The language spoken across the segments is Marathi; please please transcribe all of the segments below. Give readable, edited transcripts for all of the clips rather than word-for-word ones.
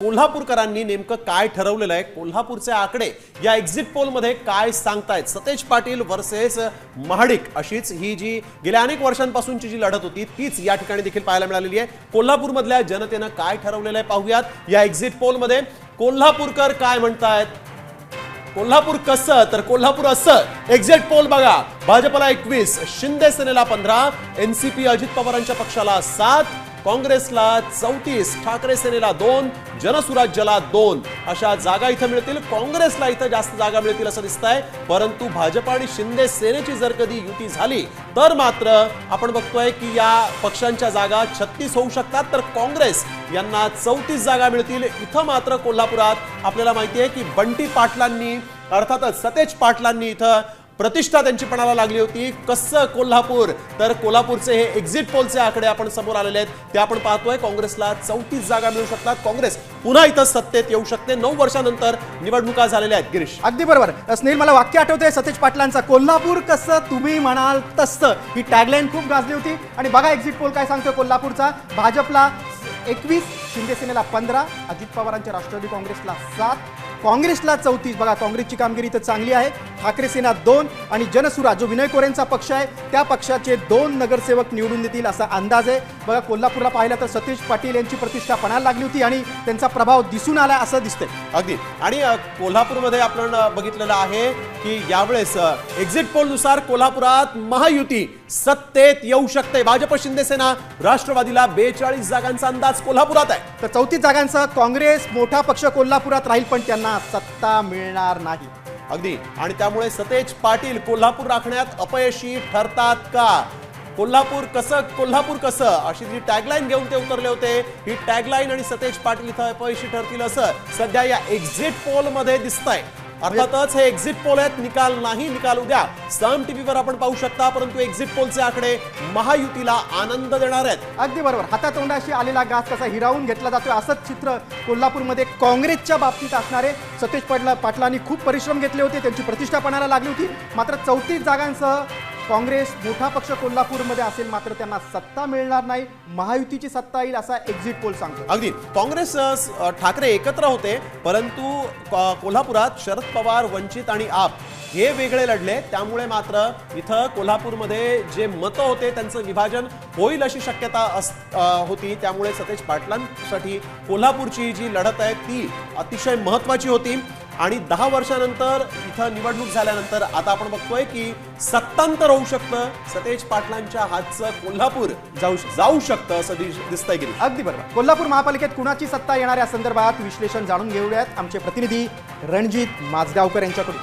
कोल्हापूरकरांनी नेमकं काय ठरवलेलं आहे, कोल्हापूरचे आकडे या एक्झिट पोल मध्ये काय सांगतायत. सतेज पाटील वर्सेस महाडिक अशीच ही जी गेल्या अनेक वर्षांपासूनची जी लढत होती तीच या ठिकाणी देखील पाहायला मिळालेली आहे. कोल्हापूरमधल्या जनतेनं काय ठरवलेलं आहे पाहूयात या एक्झिट पोल मध्ये. कोल्हापूरकर काय म्हणतायत, कोल्हापूर कसं तर कोल्हापूर असं. एक्झिट पोल बघा, भाजपला 21, शिंदे सेनेला 15, एनसीपी अजित पवारांच्या पक्षाला 7, काँग्रेसला 34, ठाकरे सेनेला 2, जनसुराज्याला 2 अशा जागा इथं मिळतील. काँग्रेसला इथं जास्त जागा मिळतील असं दिसतंय. परंतु भाजप आणि शिंदे सेनेची जर कधी युती झाली तर मात्र आपण बघतोय की या पक्षांच्या जागा 36 होऊ शकतात, तर काँग्रेस यांना 34 जागा मिळतील. इथं मात्र कोल्हापुरात आपल्याला माहिती आहे की बंटी पाटलांनी अर्थातच सतेज पाटलांनी इथं प्रतिष्ठा त्यांची पणाला लागली होती. कसं कोल्हापूर तर कोल्हापूरचे हे एक्झिट पोलचे आकडे आपण समोर आलेले आहेत ते आपण पाहतोय. काँग्रेसला 34 जागा मिळू शकतात. काँग्रेस पुन्हा इथं सत्तेत येऊ शकते. 9 वर्षानंतर निवडणुका झालेल्या आहेत. गिरीश, अगदी बरोबर. स्नेहिल, मला वाक्य आठवतंय सतेज पाटलांचा, कोल्हापूर कसं तुम्ही म्हणाल तसं. ही टॅगलाईन खूप गाजली होती. आणि बघा एक्झिट पोल काय सांगतोय कोल्हापूरचा. भाजपला 21, शिंदे सेनेला 15, अजित पवारांच्या राष्ट्रवादी काँग्रेसला 7, काँग्रेसला 34. बघा काँग्रेसची कामगिरी तर चांगली आहे. ठाकरे सेना 2 आणि जनसुराज जो विनय कोरेंचा पक्ष आहे त्या पक्षाचे 2 नगरसेवक निवडून देतील असा अंदाज आहे. बघा कोल्हापूरला पाहिलं तर सतेज पाटील यांची प्रतिष्ठा पणाला लागली होती आणि त्यांचा प्रभाव दिसून आला असं दिसतंय. अगदी. आणि कोल्हापूरमध्ये आपण बघितलेलं आहे की यावेळेस एक्झिट पोल नुसार कोल्हापुरात महायुती सत्तेत येऊ शकते. भाजप शिंदे सेना राष्ट्रवादीला 42 जागांचा अंदाज कोल्हापुरात आहे. तर 34 जागांचा काँग्रेस मोठा पक्ष कोल्हापुरात राहील पण त्यांना सत्ता मिळणार नाही. अगदी. आणि त्यामुळे सतेज पाटील कोल्हापूर राखण्यात अपयशी ठरतात का? कोल्हापूर कसं अशी जी टॅगलाईन घेऊन ते उतरले होते, ही टॅगलाईन आणि सतेज पाटील इथं अपयशी ठरतील असं सध्या या एक्झिट पोल मध्ये दिसतंय. अर्थातच हे एक्झिट पोल आहेत, निकाल नाही. निकाल उद्या सन टीव्हीवर आपण पाहू शकता. परंतु एक्झिट पोलचे आकडे महायुतीला आनंद देणार आहेत. अगदी बरोबर. हातातोंडाशी आलेला घास कसा हिरावून घेतला जातोय असंच चित्र कोल्हापूरमध्ये काँग्रेसच्या बाबतीत असणार आहे. सतेज पाटलांनी खूप परिश्रम घेतले होते, त्यांची प्रतिष्ठा पणाला लागली होती. मात्र 34 जागांसह काँग्रेस मोठा पक्ष कोल्हापूरमध्ये असेल, मात्र त्यांना सत्ता मिळणार नाही. महायुतीची सत्ता येईल असा एक्झिट पोल सांगतो. अगदी. काँग्रेस ठाकरे एकत्र होते, परंतु कोल्हापुरात शरद पवार, वंचित आणि आप हे वेगळे लढले. त्यामुळे मात्र इथं कोल्हापूरमध्ये जे मतं होते त्यांचं विभाजन होईल अशी शक्यता होती. त्यामुळे सतेज पाटलांसाठी कोल्हापूरची जी लढत आहे ती अतिशय महत्वाची होती. आणि 10 वर्षानंतर इथं निवडणूक झाल्यानंतर आता आपण बघतोय की सत्तांतर होऊ शकतं. सतेज पाटलांच्या हातचं कोल्हापूर जाऊ शकतं असं दिसतंय की. अगदी बरोबर. कोल्हापूर महापालिकेत कुणाची सत्ता येणार या संदर्भात विश्लेषण जाणून घेऊयात आमचे प्रतिनिधी रणजित माझगावकर यांच्याकडून.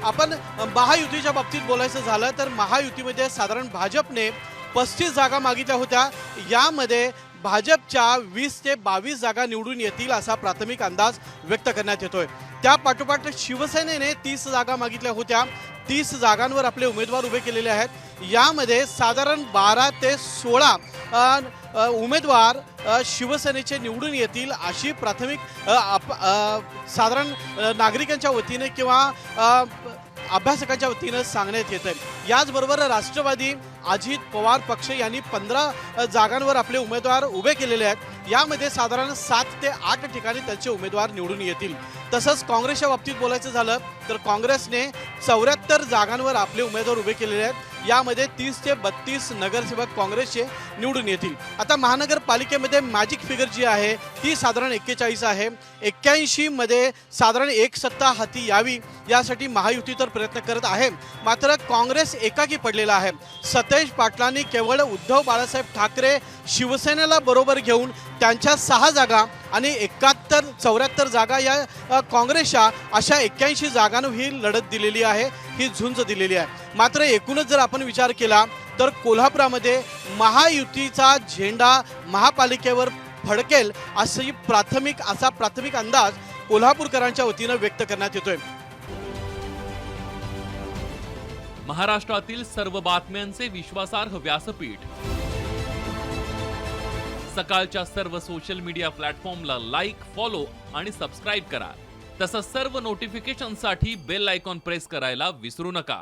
आपण महायुतीच्या बाबतीत बोलायचं झालं तर महायुतीमध्ये साधारण भाजपने 35 जागा मागितल्या होत्या. यामध्ये भाजपच्या 20 ते 22 जागा निवडून येतील असा प्राथमिक अंदाज व्यक्त करण्यात येतोय. त्या पाठोपाठ शिवसेनेने 30 जागा मागितल्या होत्या. 30 जागांवर आपले उमेदवार उभे केलेले आहेत. यामध्ये साधारण 12 ते 16 उमेदवार शिवसेनेचे निवडून येतील अशी प्राथमिक साधारण नागरिकांच्या वतीने किंवा अभ्यासकांच्या वतीनं सांगण्यात येत आहे. याचबरोबर राष्ट्रवादी अजित पवार पक्ष यांनी 15 जागांवर आपले उमेदवार उभे केलेले आहेत. यामध्ये साधारण 7 ते 8 ठिकाणी त्यांचे उमेदवार निवडून येतील. तसंच काँग्रेसच्या बाबतीत बोलायचं झालं तर काँग्रेसने 74 जागांवर आपले उमेदवार उभे केलेले आहेत. यामध्ये 30 ते 32 नगरसेवक काँग्रेसचे निवडून येतील. आता महानगरपालिकेमध्ये मॅजिक फिगर जी आहे ती साधारण 41 आहे. 81 मध्ये साधारण एक सत्ता हाती यावी यासाठी महायुती तर प्रयत्न करत आहे. मात्र काँग्रेस एकाकी पडलेला आहे. सतेज पाटलांनी केवळ उद्धव बाळासाहेब ठाकरे शिवसेनेला बरोबर घेऊन त्यांच्या 6 जागा आणि 74 जागा या काँग्रेसच्या अशा 81 जागांवर ही लढत दिलेली आहे, ही झुंज दिलेली आहे. मात्र एकूणच जर आपण विचार केला तर कोल्हापुरामध्ये महायुतीचा झेंडा महापालिकेवर फडकेल असा प्राथमिक अंदाज कोल्हापूरकरांच्या वतीनं व्यक्त करण्यात येतोय. महाराष्ट्रातील सर्व बातम्यांचे विश्वासार्ह व्यासपीठ, सकाळच्या सर्व सोशल मीडिया प्लॅटफॉर्मला लाईक, फॉलो आणि सबस्क्राईब करा. तसंच सर्व नोटिफिकेशनसाठी बेल आयकॉन प्रेस करायला विसरू नका.